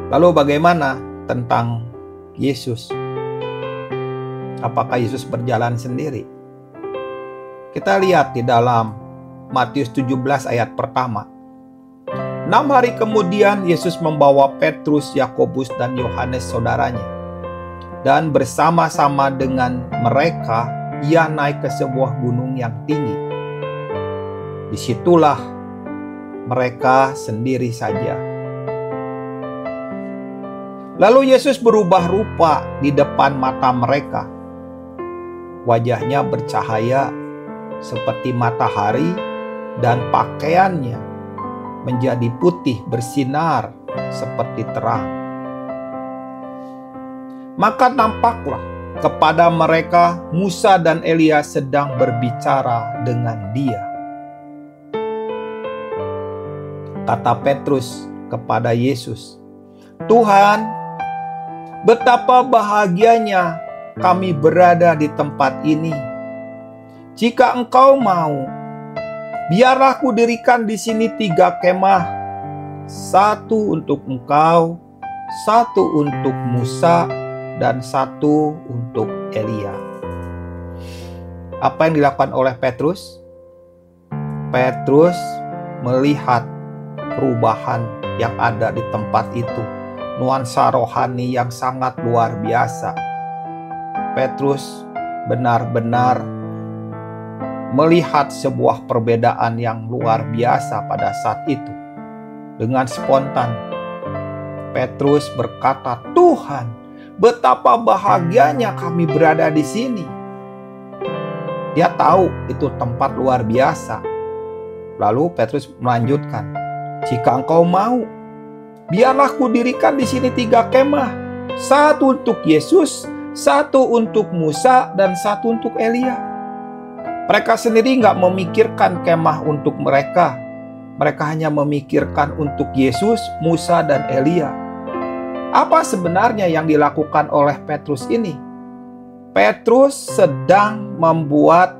Lalu bagaimana tentang Yesus? Apakah Yesus berjalan sendiri? Kita lihat di dalam Matius 17 ayat pertama. 6 hari kemudian Yesus membawa Petrus, Yakobus, dan Yohanes saudaranya. Dan bersama-sama dengan mereka, ia naik ke sebuah gunung yang tinggi. Disitulah mereka sendiri saja. Lalu Yesus berubah rupa di depan mata mereka. Wajahnya bercahaya seperti matahari dan pakaiannya menjadi putih bersinar seperti terang. Maka nampaklah kepada mereka Musa dan Elia sedang berbicara dengan dia. Kata Petrus kepada Yesus, "Tuhan, betapa bahagianya kami berada di tempat ini. Jika Engkau mau, biarlah kudirikan di sini 3 kemah, 1 untuk Engkau, 1 untuk Musa, dan 1 untuk Elia." Apa yang dilakukan oleh Petrus? Petrus melihat perubahan yang ada di tempat itu. Nuansa rohani yang sangat luar biasa. Petrus benar-benar melihat sebuah perbedaan yang luar biasa pada saat itu. Dengan spontan, Petrus berkata, "Tuhan, betapa bahagianya kami berada di sini." Dia tahu itu tempat luar biasa. Lalu Petrus melanjutkan, "Jika Engkau mau, biarlah kudirikan di sini 3 kemah, 1 untuk Yesus, 1 untuk Musa, dan 1 untuk Elia." Mereka sendiri nggak memikirkan kemah untuk mereka. Mereka hanya memikirkan untuk Yesus, Musa, dan Elia. Apa sebenarnya yang dilakukan oleh Petrus ini? Petrus sedang membuat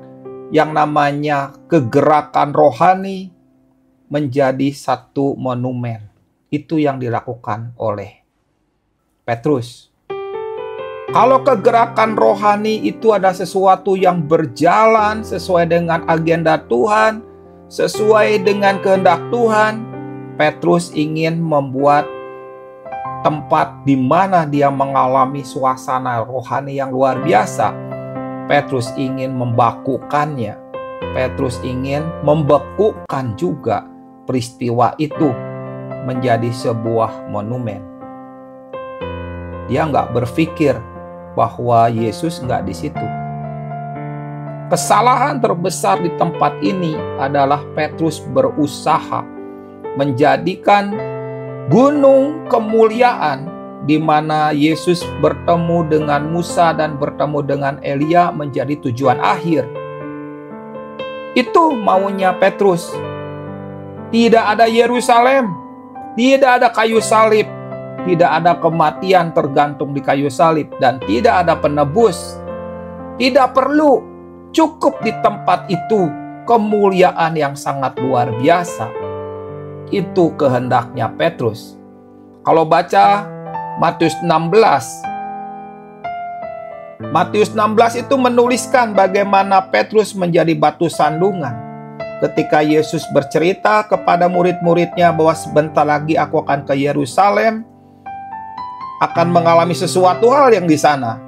yang namanya kegerakan rohani menjadi satu monumen. Itu yang dilakukan oleh Petrus. Kalau kegerakan rohani itu ada sesuatu yang berjalan sesuai dengan agenda Tuhan, sesuai dengan kehendak Tuhan, Petrus ingin membuat tempat di mana dia mengalami suasana rohani yang luar biasa. Petrus ingin membakukannya. Petrus ingin membekukan juga peristiwa itu menjadi sebuah monumen. Dia nggak berpikir bahwa Yesus nggak di situ. Kesalahan terbesar di tempat ini adalah Petrus berusaha menjadikan gunung kemuliaan di mana Yesus bertemu dengan Musa dan bertemu dengan Elia menjadi tujuan akhir. Itu maunya Petrus. Tidak ada Yerusalem, tidak ada kayu salib, tidak ada kematian tergantung di kayu salib, dan tidak ada penebus. Tidak perlu, cukup di tempat itu kemuliaan yang sangat luar biasa. Itu kehendaknya Petrus. Kalau baca Matius 16, Matius 16 itu menuliskan bagaimana Petrus menjadi batu sandungan. Ketika Yesus bercerita kepada murid-muridnya bahwa sebentar lagi aku akan ke Yerusalem, akan mengalami sesuatu hal yang di sana.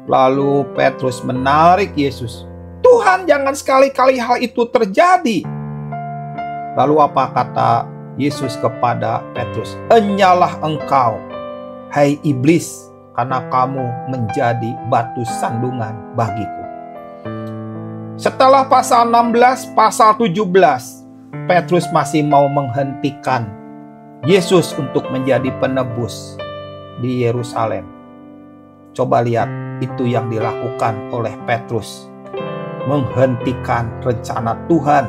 Lalu Petrus menarik Yesus. "Tuhan, jangan sekali-kali hal itu terjadi." Lalu apa kata Yesus kepada Petrus? "Enyalah engkau, hai iblis, karena kamu menjadi batu sandungan bagiku." Setelah pasal 16, pasal 17, Petrus masih mau menghentikan Yesus untuk menjadi penebus di Yerusalem. Coba lihat, itu yang dilakukan oleh Petrus. Menghentikan rencana Tuhan.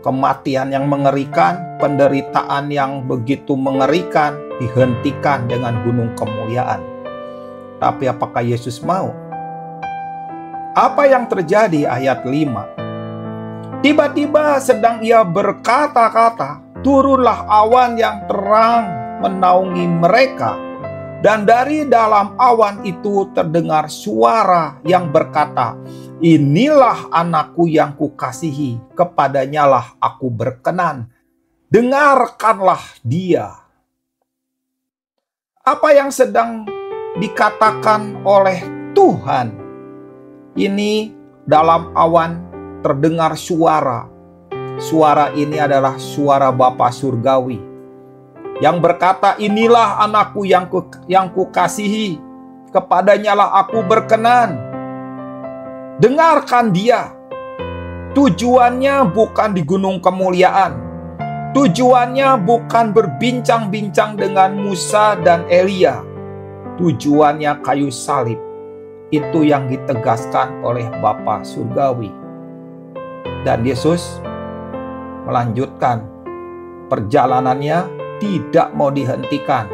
Kematian yang mengerikan, penderitaan yang begitu mengerikan, dihentikan dengan gunung kemuliaan. Tapi apakah Yesus mau? Apa yang terjadi ayat 5? Tiba-tiba sedang ia berkata-kata, turunlah awan yang terang menaungi mereka. Dan dari dalam awan itu terdengar suara yang berkata, "Inilah anakku yang kukasihi, kepadanyalah aku berkenan. Dengarkanlah dia." Apa yang sedang dikatakan oleh Tuhan? Ini dalam awan terdengar suara. Suara ini adalah suara Bapa Surgawi yang berkata, "Inilah anakku yang kukasihi, kepadanyalah aku berkenan. Dengarkan dia." Tujuannya bukan di gunung kemuliaan. Tujuannya bukan berbincang-bincang dengan Musa dan Elia. Tujuannya kayu salib. Itu yang ditegaskan oleh Bapa Surgawi. Dan Yesus melanjutkan perjalanannya, tidak mau dihentikan.